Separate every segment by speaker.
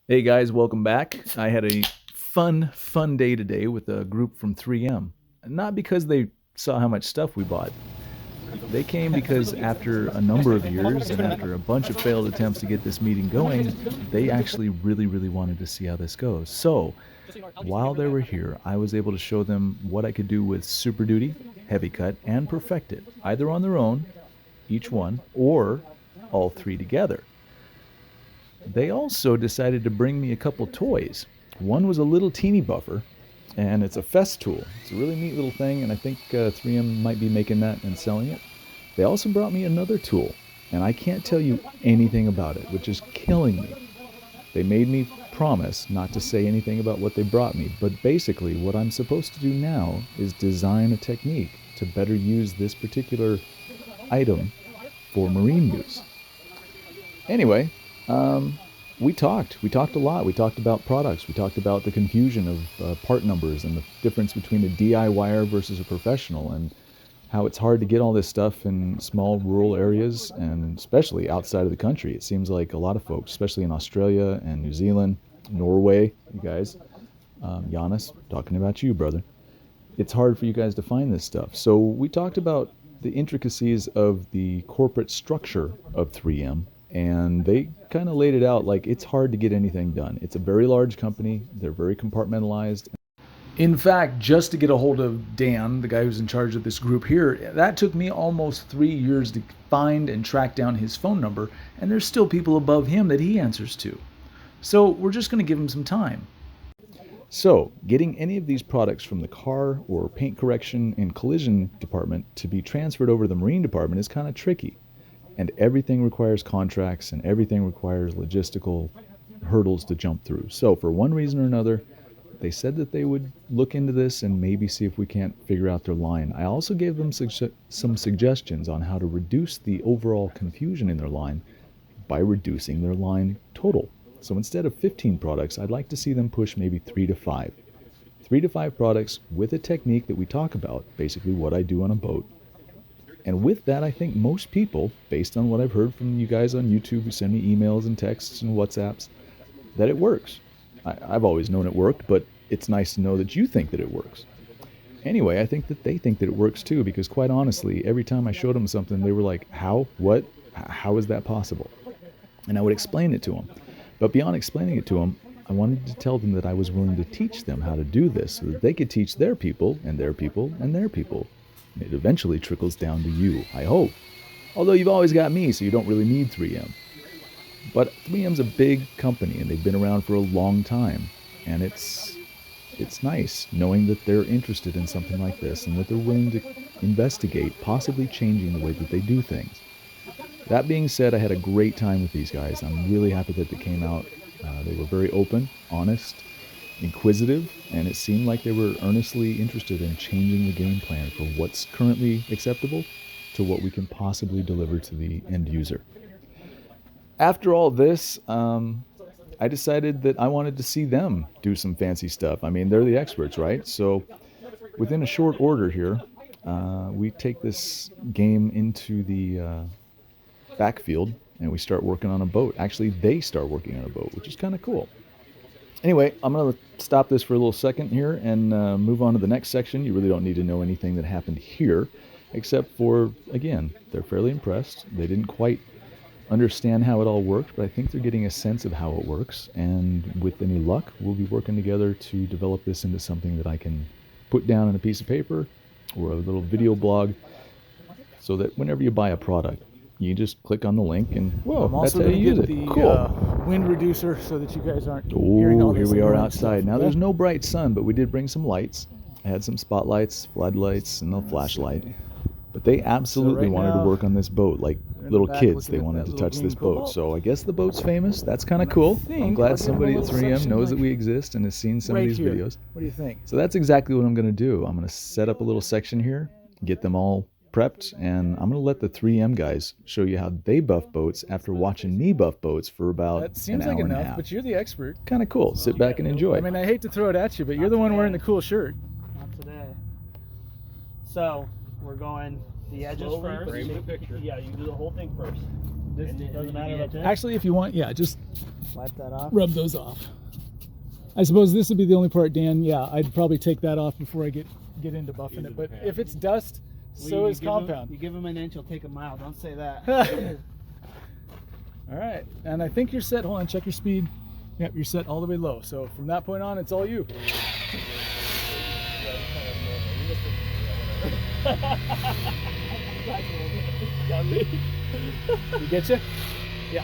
Speaker 1: Hey guys, welcome back. I had a fun day today with a group from 3M. Not because they saw how much stuff we bought. They came because after a number of years and after a bunch of failed attempts to get this meeting going, they actually really wanted to see how this goes. So, while they were here, I was able to show them what I could do with Super Duty, Heavy Cut, and Perfect It, either on their own, each one, or all three together. They also decided to bring me a couple toys. One was a little teeny buffer, and it's a fest tool. It's a really neat little thing, and I think 3M might be making that and selling it. They also brought me another tool, and I can't tell you anything about it, which is killing me. They made me promise not to say anything about what they brought me, but basically, what I'm supposed to do now is design a technique to better use this particular item for marine use. Anyway, we talked. We talked a lot. We talked about products. We talked about the confusion of part numbers and the difference between a DIYer versus a professional, and how it's hard to get all this stuff in small rural areas and especially outside of the country. It seems like a lot of folks, especially in Australia and New Zealand, Norway, you guys, Giannis, talking about you, brother. It's hard for you guys to find this stuff. So we talked about the intricacies of the corporate structure of 3M, and they kind of laid it out like it's hard to get anything done. It's a very large company, they're very compartmentalized. In fact, just to get a hold of Dan, the guy who's in charge of this group here, that took me almost 3 years to find and track down his phone number, and there's still people above him that he answers to. So we're just going to give him some time. So, getting any of these products from the car or paint correction and collision department to be transferred over to the marine department is kind of tricky. And everything requires contracts and everything requires logistical hurdles to jump through. So, for one reason or another, they said that they would look into this and maybe see if we can't figure out their line. I also gave them some suggestions on how to reduce the overall confusion in their line by reducing their line total. So instead of 15 products, I'd like to see them push maybe 3 to 5. 3 to 5 products with a technique that we talk about, basically what I do on a boat. And with that, I think most people, based on what I've heard from you guys on YouTube who send me emails and texts and WhatsApps, that it works. I've always known it worked, but it's nice to know that you think that it works. Anyway, I think that they think that it works too, because quite honestly, every time I showed them something, they were like, how? What? How is that possible? And I would explain it to them. But beyond explaining it to them, I wanted to tell them that I was willing to teach them how to do this so that they could teach their people and their people and their people. It eventually trickles down to you, I hope. Although you've always got me, so you don't really need 3M. But 3M's a big company and they've been around for a long time. And it's nice knowing that they're interested in something like this and that they're willing to investigate possibly changing the way that they do things. That being said, I had a great time with these guys. I'm really happy that they came out. They were very open, honest, inquisitive, and it seemed like they were earnestly interested in changing the game plan for what's currently acceptable to what we can possibly deliver to the end user. After all this, I decided that I wanted to see them do some fancy stuff. I mean, they're the experts, right? So within a short order here, we take this game into the backfield and we start working on a boat. Actually, they start working on a boat, which is kind of cool. Anyway, I'm going to stop this for a little second here and move on to the next section. You really don't need to know anything that happened here, except for, again, they're fairly impressed. They didn't quite understand how it all worked, but I think they're getting a sense of how it works. And with any luck, we'll be working together to develop this into something that I can put down on a piece of paper or a little video blog so that whenever you buy a product, you just click on the link and whoa,
Speaker 2: I'm
Speaker 1: that's
Speaker 2: also
Speaker 1: how
Speaker 2: going
Speaker 1: you
Speaker 2: to
Speaker 1: use
Speaker 2: get
Speaker 1: it.
Speaker 2: the
Speaker 1: Cool.
Speaker 2: wind reducer so that you guys aren't hearing all
Speaker 1: Oh,
Speaker 2: this.
Speaker 1: here we are
Speaker 2: annoying
Speaker 1: outside.
Speaker 2: stuff,
Speaker 1: Now
Speaker 2: okay?
Speaker 1: there's no bright sun, but we did bring some lights. I had some spotlights, floodlights, and a flashlight. But they absolutely
Speaker 2: right
Speaker 1: wanted to
Speaker 2: now,
Speaker 1: work on this boat like
Speaker 2: we're in the
Speaker 1: little
Speaker 2: back
Speaker 1: kids.
Speaker 2: looking
Speaker 1: They
Speaker 2: at
Speaker 1: wanted
Speaker 2: that
Speaker 1: to
Speaker 2: little
Speaker 1: touch
Speaker 2: green
Speaker 1: this boat.
Speaker 2: cobalt.
Speaker 1: So I guess the boat's famous. That's kind of
Speaker 2: And I
Speaker 1: cool. I'm
Speaker 2: think I'll
Speaker 1: glad
Speaker 2: give 'em a
Speaker 1: somebody at
Speaker 2: little
Speaker 1: 3M
Speaker 2: section
Speaker 1: knows that
Speaker 2: like
Speaker 1: we exist and has seen some of
Speaker 2: right
Speaker 1: these
Speaker 2: here.
Speaker 1: videos.
Speaker 2: What do you think?
Speaker 1: So that's exactly what I'm going to do. I'm going to set up a little section here, get them all prepped, and I'm going to let the 3M guys show you how they buff boats after watching me buff boats for about
Speaker 2: That
Speaker 1: an
Speaker 2: seems like
Speaker 1: hour and a
Speaker 2: enough,
Speaker 1: half.
Speaker 2: but you're the expert.
Speaker 1: Kind of cool. Sit back and enjoy.
Speaker 2: I mean, I hate to throw it at you, but you're the one wearing the cool shirt.
Speaker 3: Not today. So we're going the edges
Speaker 4: Slowly
Speaker 3: first.
Speaker 4: frame the picture.
Speaker 3: Yeah, you do the whole thing first. Doesn't matter about this?
Speaker 2: Actually, if you want, yeah, just
Speaker 3: Wipe that off.
Speaker 2: rub those off. I suppose this would be the only part, Dan. Yeah, I'd probably take that off before I get into buffing it. But if it's dust, so is compound.
Speaker 3: You give him an inch, he'll take a mile. Don't say that.
Speaker 2: All right, and I think you're set. Hold on, check your speed. Yep, you're set all the way low. So from that point on, it's all you. You get you? Yeah.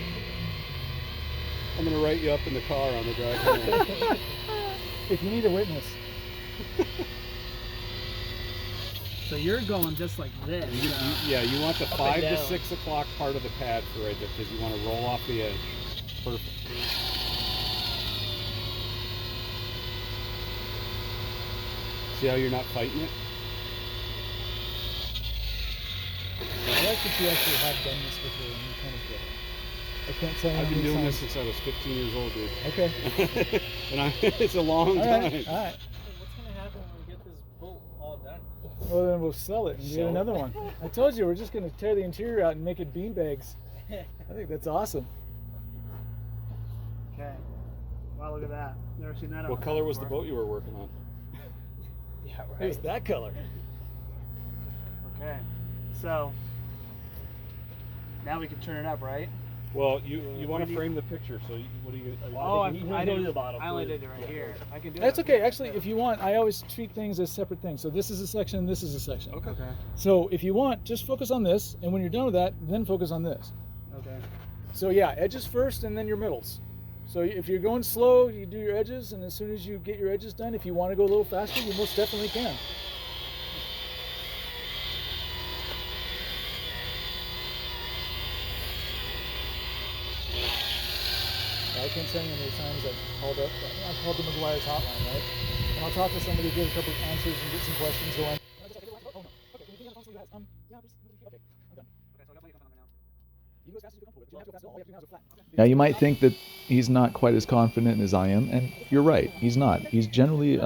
Speaker 4: I'm gonna write you up in the car on the drive home.
Speaker 2: If you need a witness.
Speaker 3: So you're going just like this.
Speaker 4: Yeah, you want the
Speaker 3: Up and
Speaker 4: 5 to
Speaker 3: down.
Speaker 4: 6 o'clock part of the pad for right there because you want to roll off the edge. Perfect. See how you're not fighting it?
Speaker 2: I like that you actually have done this before and you kind of get it. I can't tell you how
Speaker 4: I've been
Speaker 2: many
Speaker 4: doing this
Speaker 2: times.
Speaker 4: since I was 15 years old, dude.
Speaker 2: Okay.
Speaker 4: And it's a long
Speaker 2: All
Speaker 4: time.
Speaker 2: right. All right.
Speaker 3: What's going to happen when we get this bolt all done?
Speaker 2: Well, then we'll sell it and get another one. I told you we're just going to tear the interior out and make it bean bags. I think that's awesome.
Speaker 3: Okay. Wow, look at that. Never seen that.
Speaker 4: What color was the boat you were working on?
Speaker 3: Yeah,
Speaker 2: It was that color.
Speaker 3: Okay. So now we can turn it up, right?
Speaker 4: Well, you want to frame the picture, so what do you?
Speaker 3: Oh, I only did it right here. I can do
Speaker 2: That's
Speaker 3: it.
Speaker 2: okay. Actually, if you want, I always treat things as separate things. So this is a section, this is a section.
Speaker 4: Okay.
Speaker 3: Okay.
Speaker 2: So if you want, just focus on this, and when you're done with that, then focus on this.
Speaker 3: Okay.
Speaker 2: So yeah, edges first and then your middles. So if you're going slow, you do your edges, and as soon as you get your edges done, if you want to go a little faster, you most definitely can. I can't tell you how many times I've called up. I've called the McGuire's hotline, right? And I'll talk to somebody, give a couple of answers, and get some questions going.
Speaker 1: Now you might think that he's not quite as confident as I am, and you're right, he's not. He's generally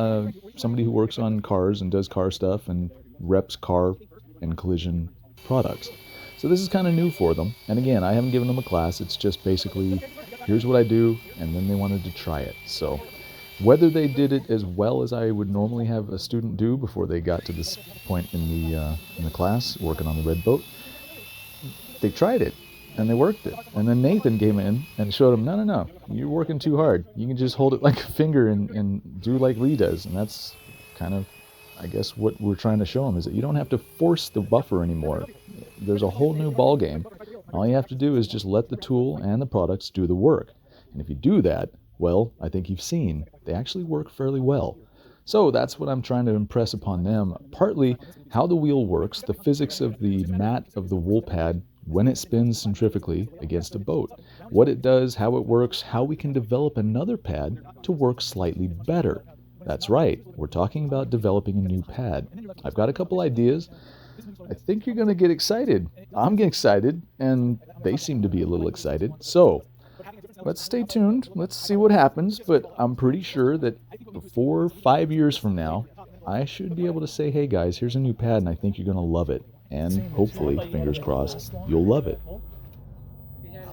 Speaker 1: somebody who works on cars and does car stuff and reps car and collision products. So this is kind of new for them. And again, I haven't given them a class. It's just basically, here's what I do, and then they wanted to try it. So whether they did it as well as I would normally have a student do before they got to this point in the class, working on the red boat, they tried it. And they worked it. And then Nathan came in and showed him, no, you're working too hard. You can just hold it like a finger and do like Lee does. And that's kind of, I guess, what we're trying to show him is that you don't have to force the buffer anymore. There's a whole new ball game. All you have to do is just let the tool and the products do the work. And if you do that, well, I think you've seen, they actually work fairly well. So that's what I'm trying to impress upon them. Partly how the wheel works, the physics of the mat of the wool pad when it spins centrifugally against a boat, what it does, how it works, how we can develop another pad to work slightly better. That's right, we're talking about developing a new pad. I've got a couple ideas. I think you're going to get excited. I'm getting excited, and they seem to be a little excited. So let's stay tuned. Let's see what happens, but I'm pretty sure that before 5 years from now, I should be able to say, hey guys, here's a new pad, and I think you're going to love it. And hopefully, fingers crossed, you'll love it.
Speaker 2: I'll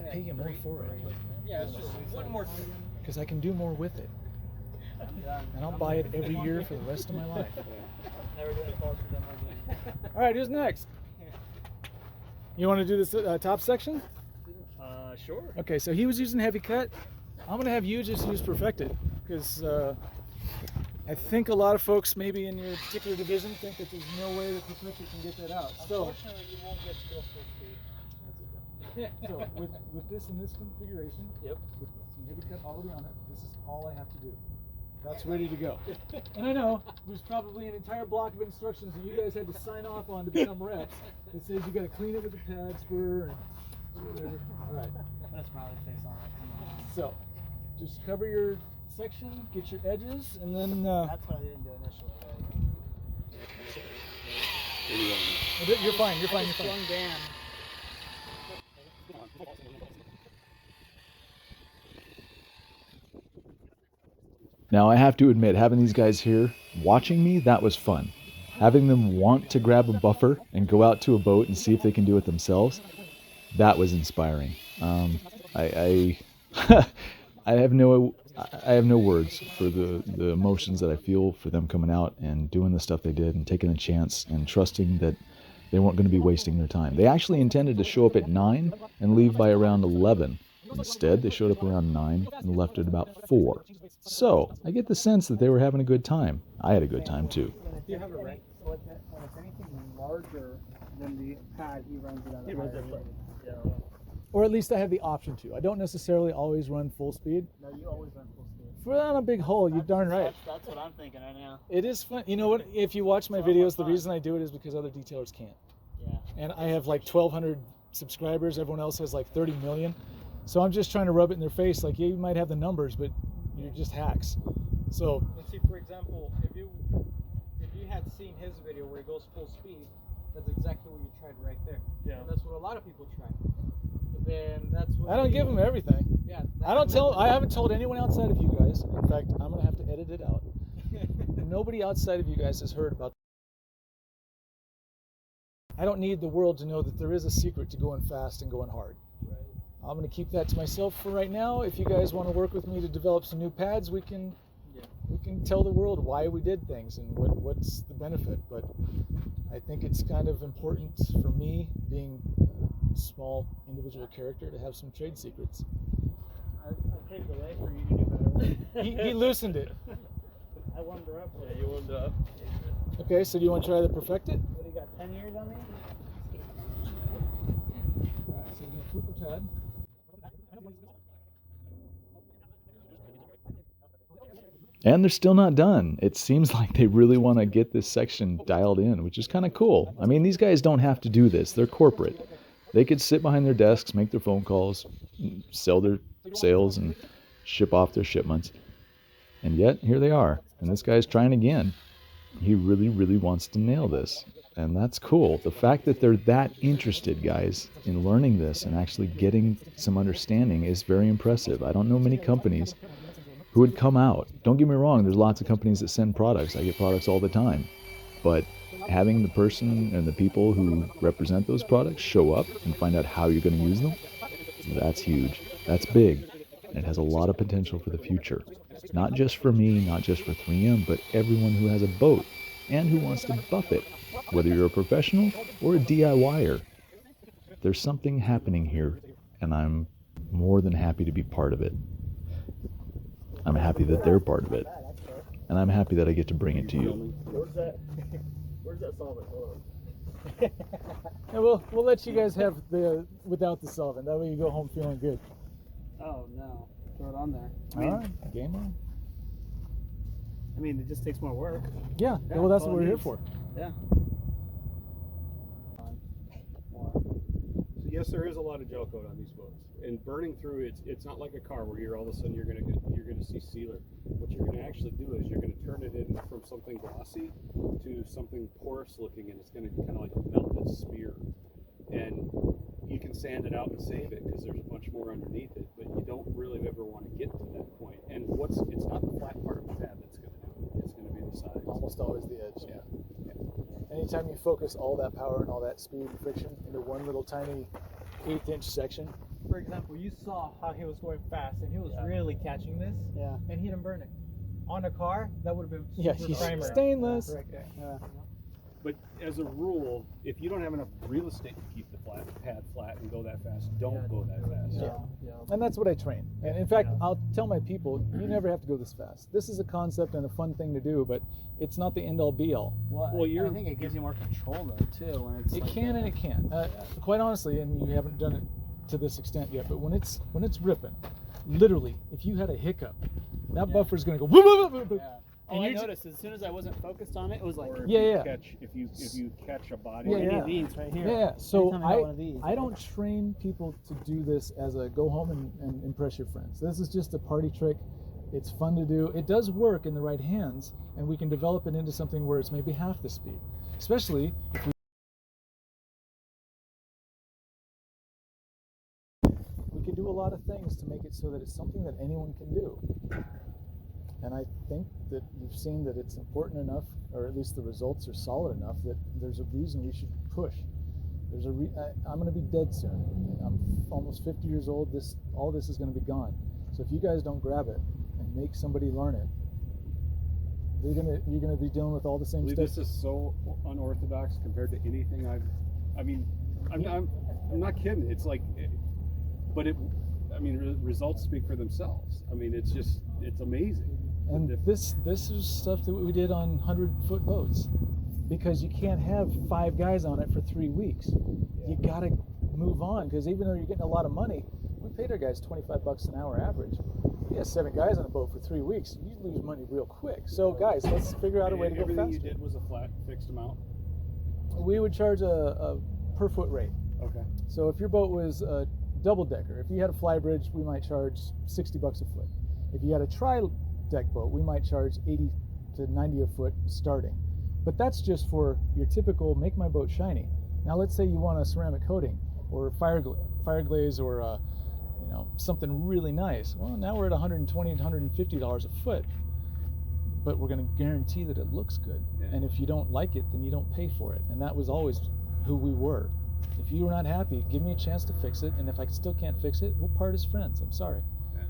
Speaker 2: pay you more for it.
Speaker 3: Yeah, it's just one more thing.
Speaker 2: Because I can do more with it. And I'll buy it every year for the rest of my life.
Speaker 3: Never doing it closer than
Speaker 2: All right, who's next? You want to do this top section?
Speaker 3: Sure.
Speaker 2: Okay, so he was using heavy cut. I'm going to have you just use perfected. Because I think a lot of folks maybe in your particular division think that there's no way that perfected can get that out. So,
Speaker 3: Unfortunately, you won't get to go full speed.
Speaker 2: so with this in this configuration,
Speaker 3: Yep.
Speaker 2: with some heavy cut already on it, this is all I have to do. That's ready to go. And I know there's probably an entire block of instructions that you guys had to sign off on to become reps that says you got to clean it with the pad spur and whatever. All right.
Speaker 3: That's smiley face on it. Come on.
Speaker 2: So just cover your section, get your edges, and then
Speaker 3: That's what I didn't do initially. Right?
Speaker 2: you're fine. You're fine. You're fine.
Speaker 3: Young Dan.
Speaker 1: Now I have to admit, having these guys here watching me, that was fun. Having them want to grab a buffer and go out to a boat and see if they can do it themselves, That was inspiring. I I have no words for the emotions that I feel for them coming out and doing the stuff they did and taking a chance and trusting that they weren't going to be wasting their time. They actually intended to show up at 9 and leave by around 11. Instead, they showed up around 9 and left at about 4. So, I get the sense that they were having a good time. I had a good time too.
Speaker 3: Do you have a rank? So when it's anything larger than the pad, he runs it at a higher rate. Yeah.
Speaker 2: Or at least I have the option to. I don't necessarily always run full speed.
Speaker 3: No, you always run full speed.
Speaker 2: For on a big hole, you're darn right.
Speaker 3: That's what I'm thinking right now.
Speaker 2: It is fun. You know what? If you watch my videos, the reason I do it is because other detailers can't.
Speaker 3: Yeah.
Speaker 2: And I have like 1,200 subscribers. Everyone else has like 30 million. So I'm just trying to rub it in their face. Like, yeah, you might have the numbers, but you're just hacks. So.
Speaker 3: And see, for example, if you had seen his video where he goes full speed, that's exactly what you tried right there. Yeah. And that's what a lot of people try. But then that's what
Speaker 2: I don't give them everything.
Speaker 3: Yeah.
Speaker 2: I haven't told anyone outside of you guys. In fact, I'm gonna have to edit it out. Nobody outside of you guys has heard about. I don't need the world to know that there is a secret to going fast and going hard.
Speaker 3: Right.
Speaker 2: I'm gonna keep that to myself for right now. If you guys want to work with me to develop some new pads, we can tell the world why we did things and what's the benefit. But I think it's kind of important for me, being a small individual character, to have some trade secrets.
Speaker 3: I paved the way for you to do better.
Speaker 2: He loosened it.
Speaker 3: I warmed her up. Yeah, you warmed her up.
Speaker 2: Okay, so do you want to try to perfect it?
Speaker 3: What, do you got 10 years on me?
Speaker 2: Alright, so we're going to flip the pad.
Speaker 1: And they're still not done. It seems like they really want to get this section dialed in, which is kind of cool. I mean, these guys don't have to do this. They're corporate. They could sit behind their desks, make their phone calls, sell their sales, and ship off their shipments. And yet, here they are. And this guy's trying again. He really, really wants to nail this. And that's cool. The fact that they're that interested, guys, in learning this and actually getting some understanding is very impressive. I don't know many companies who would come out. Don't get me wrong, there's lots of companies that send products. I get products all the time. But having the person and the people who represent those products show up and find out how you're going to use them, that's huge. That's big. And it has a lot of potential for the future. Not just for me, not just for 3M, but everyone who has a boat and who wants to buff it, whether you're a professional or a DIYer. There's something happening here, and I'm more than happy to be part of it. I'm happy that they're part of it, and I'm happy that I get to bring it to you.
Speaker 3: Where's that solvent? Hold on.
Speaker 2: Yeah, we'll let you guys have the without the solvent. That way you go home feeling good.
Speaker 3: Oh no, throw it on there.
Speaker 2: All right, game on.
Speaker 3: I mean, it just takes more work.
Speaker 2: Yeah, well, that's what we're here for.
Speaker 3: Yeah.
Speaker 4: So yes, there is a lot of gel coat on these boats, and burning through it's not like a car where you're all of a sudden you're gonna see sealer. What you're gonna actually do is you're gonna turn it in from something glossy to something porous looking, and it's gonna kind of like a melted spear. And you can sand it out and save it because there's much more underneath it, but you don't really ever want to get to that point. And it's not the flat part of the pad that's going to do it. It's going to be the sides.
Speaker 2: Almost always the edge. Yeah. Anytime you focus all that power and all that speed and friction into one little tiny 1/8-inch section.
Speaker 3: For example, you saw how he was going fast, and he was really catching this. Yeah. And he didn't burn it. On a car, that would have been super primer.
Speaker 2: Stainless.
Speaker 3: Yeah.
Speaker 4: But as a rule, if you don't have enough real estate to keep the pad flat and go that fast, don't go that fast.
Speaker 2: Yeah. And that's what I train. And in fact, I'll tell my people, you never have to go this fast. This is a concept and a fun thing to do, but it's not the end all be all.
Speaker 3: Well, I think it gives you more control though too. When it's
Speaker 2: it can and it can't. Quite honestly, and you haven't done it to this extent yet, but when it's ripping, literally, if you had a hiccup, that buffer's going to go. Whoop, whoop, whoop, whoop.
Speaker 3: Yeah. And I noticed as soon as I wasn't focused on it, it was like
Speaker 4: If you catch a body,
Speaker 3: any of these right here.
Speaker 2: Yeah. So
Speaker 3: I
Speaker 2: don't train people to do this as a go home and impress your friends. This is just a party trick. It's fun to do. It does work in the right hands, and we can develop it into something where it's maybe half the speed, especially if we can do a lot of things to make it so that it's something that anyone can do. And I think that you've seen that it's important enough, or at least the results are solid enough, that there's a reason we should push. I'm going to be dead soon. I'm almost 50 years old. All this is going to be gone. So if you guys don't grab it and make somebody learn it, you're gonna be dealing with all the same stuff.
Speaker 4: This is so unorthodox compared to anything I'm not kidding. It's like, results speak for themselves. I mean, it's amazing.
Speaker 2: And this is stuff that we did on 100-foot boats, because you can't have 5 guys on it for 3 weeks. You gotta move on, because even though you're getting a lot of money, we paid our guys $25 an hour average. You got 7 guys on a boat for 3 weeks, you lose money real quick. So guys, let's figure out a way to go faster.
Speaker 4: Everything you did was a flat, fixed amount?
Speaker 2: We would charge a per foot rate. Okay. So if your boat was a double decker, if you had a fly bridge, we might charge $60 a foot. If you had a tri-deck boat, we might charge 80 to 90 a foot starting. But that's just for your typical make my boat shiny. Now let's say you want a ceramic coating or fire glaze or something really nice. Well, now we're at $120 to $150 a foot, but we're going to guarantee that it looks good. Yeah. And if you don't like it, then you don't pay for it. And that was always who we were. If you were not happy, give me a chance to fix it. And if I still can't fix it, we'll part as friends. I'm sorry. Yeah.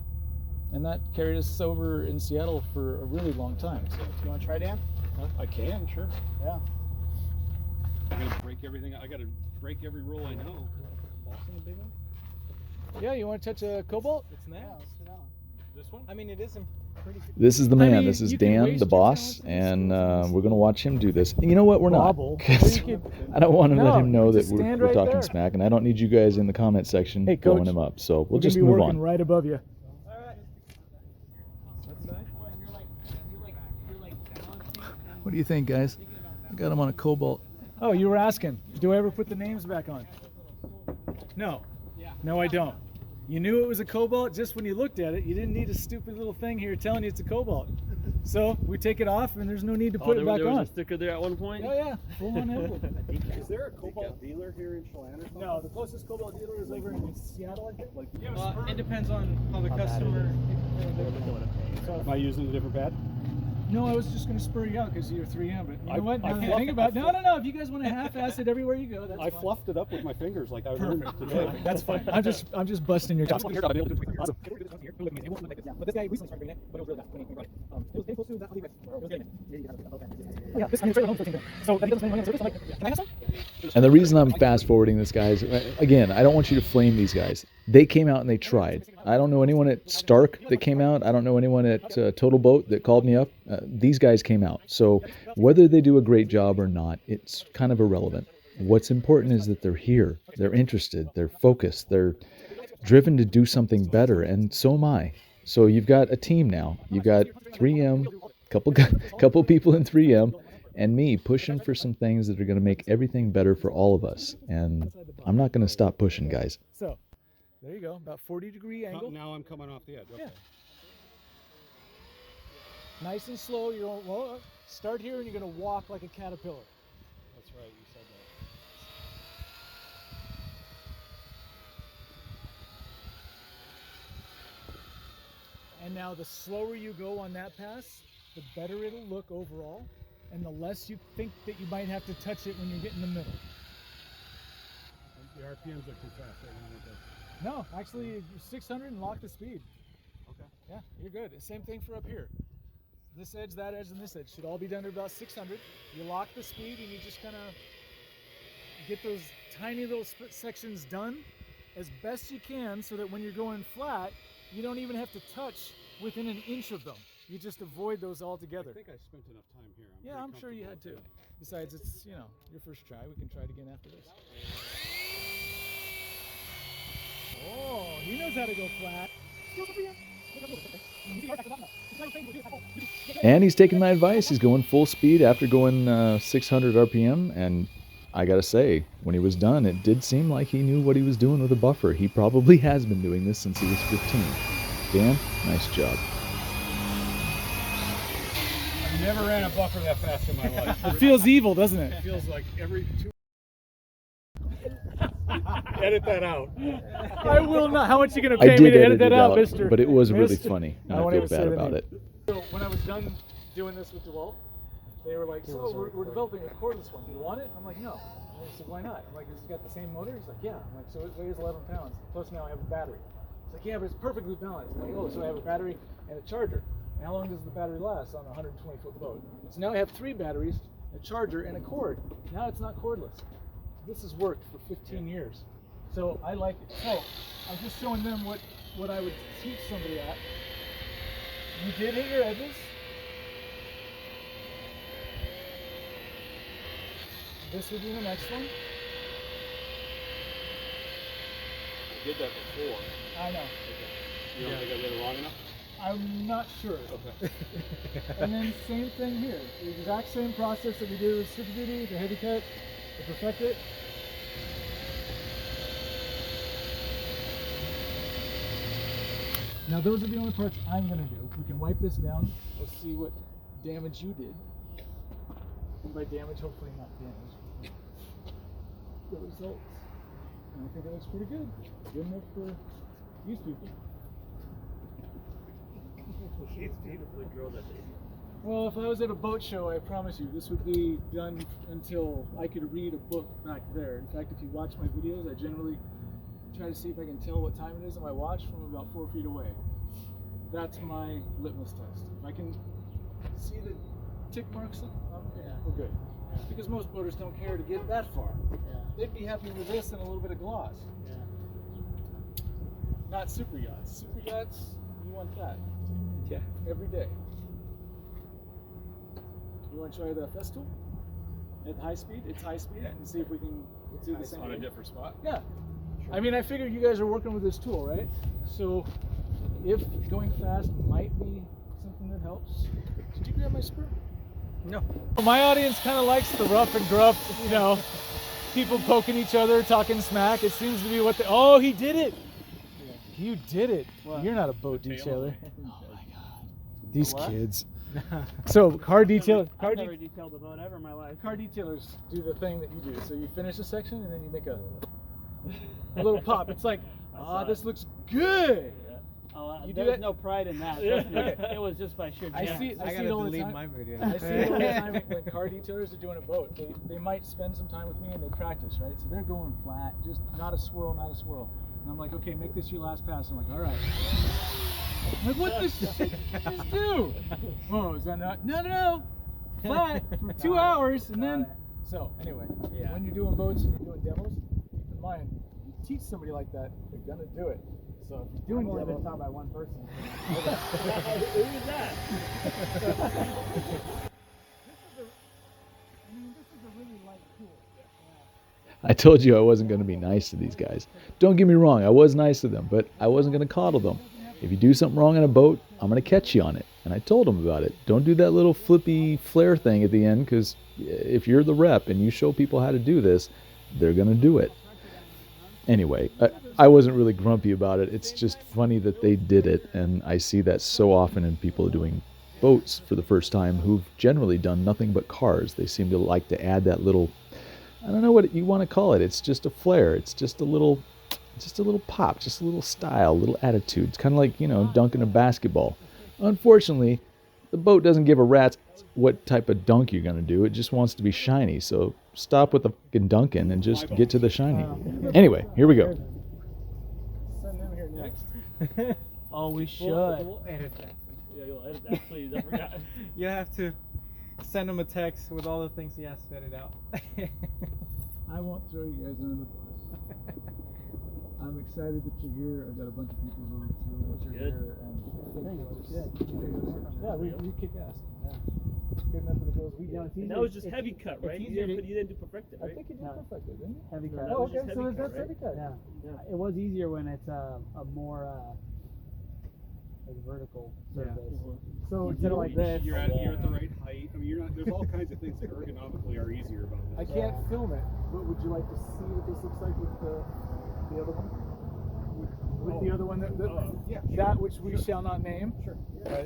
Speaker 2: And that carried us over in Seattle for a really long time. So, you want to try, Dan?
Speaker 4: Huh? I can, sure.
Speaker 2: Yeah.
Speaker 4: I gotta break everything. I gotta break every rule I know. Boston, a big one?
Speaker 2: Yeah, you want to touch a cobalt?
Speaker 3: It's nice. Yeah, let's sit down. This one? I mean, it isn't pretty good.
Speaker 1: This is the man. This is Dan, the boss, and we're going to watch him do this. And you know what? We're not. 'Cause I don't want to let him know that we're talking smack, and I don't need you guys in the comment section blowing him up. So we'll just move on.
Speaker 2: Right above you. What do you think, guys? I got him on a cobalt. Oh, you were asking, do I ever put the names back on? No. No, I don't. You knew it was a cobalt just when you looked at it. You didn't need a stupid little thing here telling you it's a cobalt. So we take it off, and there's no need to put it back
Speaker 5: there
Speaker 2: on.
Speaker 5: Was a sticker there at one point?
Speaker 2: Oh, yeah. Full on emblem.
Speaker 4: Is there a cobalt dealer here in Chelan?
Speaker 2: No, the closest cobalt dealer is over in Seattle, I think.
Speaker 3: It depends on how the customer...
Speaker 4: Am I using a different pad?
Speaker 2: No, I was just going to spur you out because you're 3M, but you know what? Now that I think about it, no. If you guys want to half-ass it everywhere you go, that's fine.
Speaker 4: I fluffed it up with my fingers like I learned today.
Speaker 2: That's fine. I'm just busting your chops.
Speaker 6: But this guy recently started doing it, but it was really bad when he brought it. It was getting close to that. It was getting it. Yeah, this, I mean, it's right at home for 15 So that he doesn't spend money on service. I'm like, can I have some?
Speaker 1: And the reason I'm fast forwarding this, guys, again, I don't want you to flame these guys. They came out and they tried. I don't know anyone at Stark that came out. I don't know anyone at Total Boat that called me up. These guys came out. So whether they do a great job or not, it's kind of irrelevant. What's important is that they're here. They're interested. They're focused. They're driven to do something better. And so am I. So you've got a team now. You've got 3M, couple people in 3M, and me pushing for some things that are going to make everything better for all of us. And I'm not going to stop pushing, guys.
Speaker 2: So there you go, about 40-degree angle.
Speaker 4: Now I'm coming off the edge. Okay.
Speaker 2: Yeah. Nice and slow. You're going, well, start here and you're going to walk like a caterpillar.
Speaker 4: That's right, you said
Speaker 2: that. And now the slower you go on that pass, the better it'll look overall, and the less you think that you might have to touch it when you get in the middle.
Speaker 4: The RPMs are too fast right now.
Speaker 2: No, actually, you're 600 and lock the speed.
Speaker 4: Okay.
Speaker 2: Yeah, you're good. Same thing for up here. This edge, that edge, and this edge should all be done to about 600. You lock the speed and you just kind of get those tiny little sections done as best you can so that when you're going flat, you don't even have to touch within an inch of them. You just avoid those altogether.
Speaker 4: I think I spent enough time here.
Speaker 2: Yeah, I'm sure you had to. Besides, it's, your first try. We can try it again after this. Oh, he knows how to go flat.
Speaker 1: And he's taking my advice. He's going full speed after going 600 RPM. And I got to say, when he was done, it did seem like he knew what he was doing with a buffer. He probably has been doing this since he was 15. Dan, nice job.
Speaker 4: I've never ran a buffer that fast in my life.
Speaker 2: It feels evil, doesn't it?
Speaker 4: It feels like every 2... Edit that out.
Speaker 2: I will not. How much are you going to pay me to edit that out, mister?
Speaker 1: But it was really funny. And I feel bad about it.
Speaker 2: So when I was done doing this with DeWalt, they were like, so we're developing a cordless one. Do you want it? I'm like, no. And he said, why not? I'm like, has it got the same motor? He's like, yeah. I'm like, so it weighs 11 pounds. Plus now I have a battery. He's like, yeah, but it's perfectly balanced. I'm like, oh, so I have a battery and a charger. And how long does the battery last on a 120-foot boat? So now I have 3 batteries, a charger, and a cord. Now it's not cordless. This has worked for 15 years. So I like it. So I'm just showing them what I would teach somebody at. You did hit your edges. This would be the next one.
Speaker 4: I did that before.
Speaker 2: I know.
Speaker 4: You don't think I did it long enough?
Speaker 2: I'm not sure.
Speaker 4: Okay.
Speaker 2: And then same thing here. The exact same process that we did with Super Duty, the heavy cut, to perfect it. Now those are the only parts I'm going to do. We can wipe this down. Let's see what damage you did. And by damage, hopefully not damage. The results. And I think it looks pretty good. Good enough for these people.
Speaker 6: It's beautifully drilled that baby.
Speaker 2: Well, if I was at a boat show, I promise you, this would be done until I could read a book back there. In fact, if you watch my videos, I generally try to see if I can tell what time it is on my watch from about 4 feet away. That's my litmus test. If I can see the tick marks, we're good. Yeah. Because most boaters don't care to get that far. Yeah. They'd be happy with this and a little bit of gloss. Yeah. Not super yachts. Super yachts, you want that.
Speaker 3: Yeah.
Speaker 2: Every day. You want to try the Festool? At high speed? It's high speed. And see if we can do the same
Speaker 4: On a
Speaker 2: thing.
Speaker 4: different spot?
Speaker 2: Yeah. Sure. I mean, I figure you guys are working with this tool, right? So if going fast might be something that helps. Did you grab my spur?
Speaker 3: No.
Speaker 2: My audience kind of likes the rough and gruff, you know, people poking each other, talking smack. It seems to be what they... Oh, he did it! Yeah. You did it.
Speaker 3: What?
Speaker 2: You're not a boat detailer.
Speaker 3: Oh my god.
Speaker 2: These kids. So car detailer.
Speaker 6: I've never detailed a boat ever in my life.
Speaker 2: Car detailers do the thing that you do. So you finish a section and then you make a little pop. It's like, this looks good. You do
Speaker 6: There's
Speaker 2: that?
Speaker 6: no pride in that. Trust me. It was just by sheer
Speaker 2: I
Speaker 6: chance.
Speaker 2: see
Speaker 3: I
Speaker 2: it
Speaker 3: gotta
Speaker 2: all the
Speaker 3: delete
Speaker 2: time.
Speaker 3: my video.
Speaker 2: I see it all the time when car detailers are doing a boat. They might spend some time with me and they practice, right? So they're going flat, just not a swirl, not a swirl. And I'm like, okay, make this your last pass. I'm like, all right. I'm like, what the shit just do? Oh, is that not? No. Flat for 2 hours and then. So anyway, when you're doing boats and you're doing demos, keep in mind, you teach somebody like that, they're gonna do it. So if you're doing
Speaker 6: I've only
Speaker 2: demo,
Speaker 6: been taught by one person.
Speaker 2: who is that? This is a really light tool.
Speaker 1: I told you I wasn't going to be nice to these guys. Don't get me wrong, I was nice to them, but I wasn't going to coddle them. If you do something wrong on a boat, I'm going to catch you on it. And I told them about it. Don't do that little flippy flare thing at the end, because if you're the rep and you show people how to do this, they're going to do it. Anyway, I wasn't really grumpy about it. It's just funny that they did it, and I see that so often in people doing boats for the first time who've generally done nothing but cars. They seem to like to add that little, I don't know what you want to call it. It's just a flair. It's just a little pop, just a little style, a little attitude. It's kind of like, dunking a basketball. Unfortunately, the boat doesn't give a rat's what type of dunk you're going to do. It just wants to be shiny. So stop with the fucking dunking and just get to the shiny. Anyway, here we go.
Speaker 2: Send them here next.
Speaker 6: Oh, we should.
Speaker 3: We'll edit that.
Speaker 6: Yeah, you'll edit that, please. I forgot.
Speaker 3: You have to send him a text with all the things he has to edit out.
Speaker 2: I won't throw you guys under the bus. I'm excited that you're here. I've got a bunch of people who are thrilled that you're here. And yeah, we kick ass. Yeah. Good enough for the girls we get.
Speaker 6: And that was just heavy cut, right? You didn't do perfected, right?
Speaker 2: I think you did perfected, didn't you?
Speaker 6: Heavy cut.
Speaker 2: Oh, okay,
Speaker 6: Just
Speaker 2: so
Speaker 6: heavy
Speaker 2: that's
Speaker 6: cut,
Speaker 2: heavy cut.
Speaker 6: Yeah. It was easier when it's a more like vertical surface. So instead of like this,
Speaker 4: You're at the right height. I mean, you're not. There's all kinds of things that ergonomically are easier about
Speaker 2: I
Speaker 4: this.
Speaker 2: can't film it, but would you like to see what this looks like with the other one? With the other one, that which we shall not name. Sure.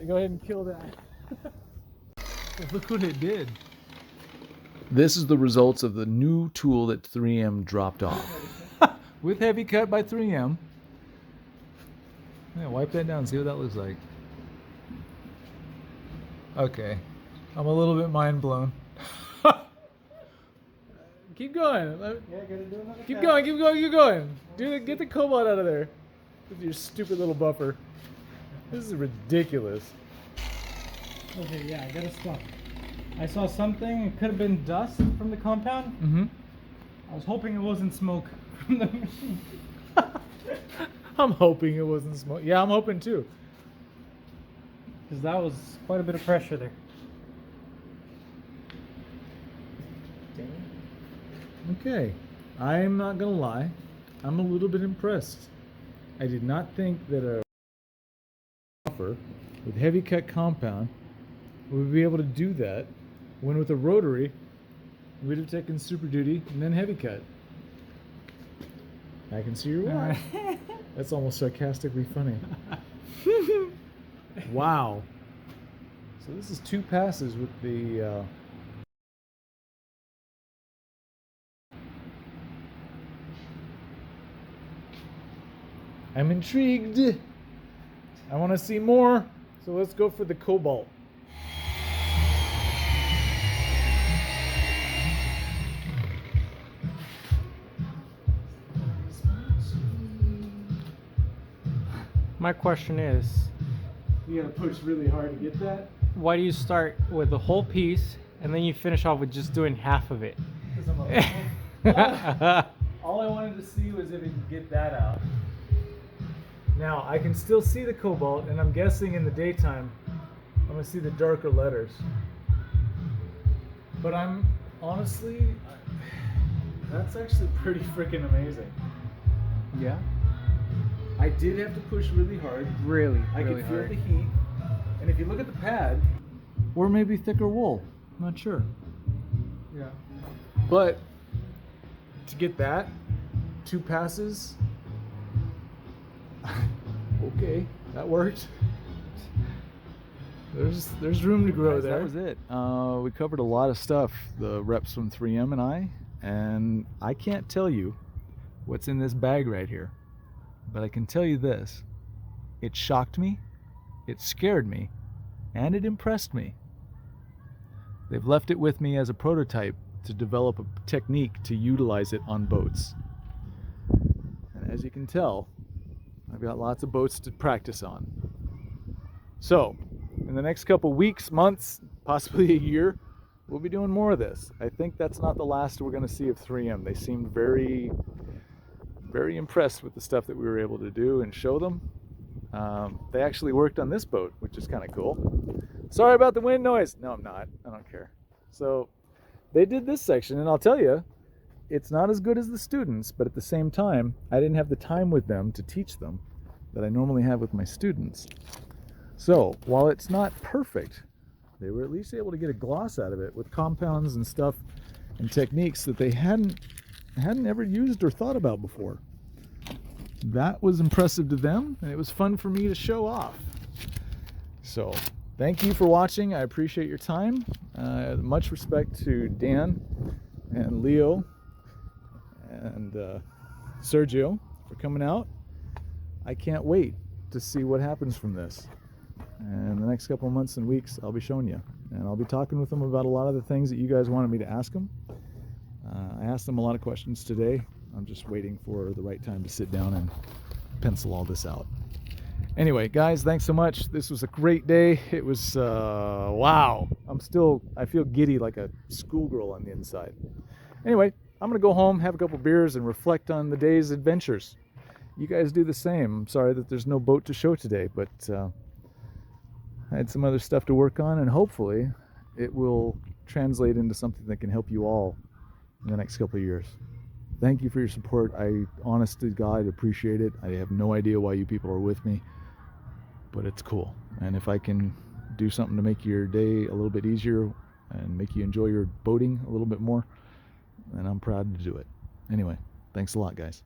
Speaker 2: Go ahead and kill that. Look what it did.
Speaker 1: This is the results of the new tool that 3M dropped off.
Speaker 2: With heavy cut by 3M. Yeah, wipe that down and see what that looks like. Okay. I'm a little bit mind blown. Keep going.
Speaker 3: Yeah, gotta do another
Speaker 2: Keep
Speaker 3: pass.
Speaker 2: going, keep going, keep going. Get the cobalt out of there. With your stupid little buffer. This is ridiculous.
Speaker 3: Okay, yeah, I gotta stop. I saw something. It could have been dust from the compound.
Speaker 2: Mm-hmm.
Speaker 3: I was hoping it wasn't smoke from the machine.
Speaker 2: I'm hoping it wasn't smoke. Yeah, I'm hoping too.
Speaker 3: Because that was quite a bit of pressure there.
Speaker 2: Okay, I'm not gonna lie. I'm a little bit impressed. I did not think that a buffer with heavy cut compound would be able to do that when with a rotary we'd have taken Super Duty and then heavy cut. I can see your why. That's almost sarcastically funny. Wow. So this is 2 passes with the I'm intrigued. I want to see more. So let's go for the cobalt.
Speaker 3: My question is,
Speaker 2: You gotta push really hard to get that.
Speaker 3: why do you start with the whole piece and then you finish off with just doing half of it?
Speaker 2: All I wanted to see was if it could get that out. Now I can still see the cobalt, and I'm guessing in the daytime I'm gonna see the darker letters. But I'm honestly, that's actually pretty freaking amazing.
Speaker 3: Yeah.
Speaker 2: I did have to push really hard.
Speaker 3: Really,
Speaker 2: I
Speaker 3: really
Speaker 2: could feel
Speaker 3: hard.
Speaker 2: the heat, and if you look at the pad, or maybe thicker wool, I'm not sure.
Speaker 3: Yeah.
Speaker 2: But to get that, 2 passes, okay, that worked. There's room to grow there. That was it. We covered a lot of stuff, the reps from 3M and I can't tell you what's in this bag right here, but I can tell you this: it shocked me, it scared me, and it impressed me. They've left it with me as a prototype to develop a technique to utilize it on boats. And as you can tell, I've got lots of boats to practice on. So, in the next couple weeks, months, possibly a year, we'll be doing more of this. I think that's not the last we're going to see of 3M. They seemed very, very impressed with the stuff that we were able to do and show them. They actually worked on this boat, which is kind of cool. Sorry about the wind noise. No, I'm not. I don't care. So they did this section, and I'll tell you, it's not as good as the students, but at the same time, I didn't have the time with them to teach them that I normally have with my students. So while it's not perfect, they were at least able to get a gloss out of it with compounds and stuff and techniques that they hadn't ever used or thought about before. That was impressive to them, and it was fun for me to show off. So thank you for watching. I appreciate your time. Much respect to Dan and Leo and Sergio for coming out. I can't wait to see what happens from this. And the next couple of months and weeks, I'll be showing you. And I'll be talking with them about a lot of the things that you guys wanted me to ask them. I asked them a lot of questions today. I'm just waiting for the right time to sit down and pencil all this out. Anyway, guys, thanks so much. This was a great day. It was, wow. I feel giddy like a schoolgirl on the inside. Anyway, I'm going to go home, have a couple beers, and reflect on the day's adventures. You guys do the same. I'm sorry that there's no boat to show today, but I had some other stuff to work on, and hopefully it will translate into something that can help you all in the next couple of years. Thank you for your support. I honest to God appreciate it. I have no idea why you people are with me, but it's cool. And if I can do something to make your day a little bit easier and make you enjoy your boating a little bit more, then I'm proud to do it. Anyway, thanks a lot, guys.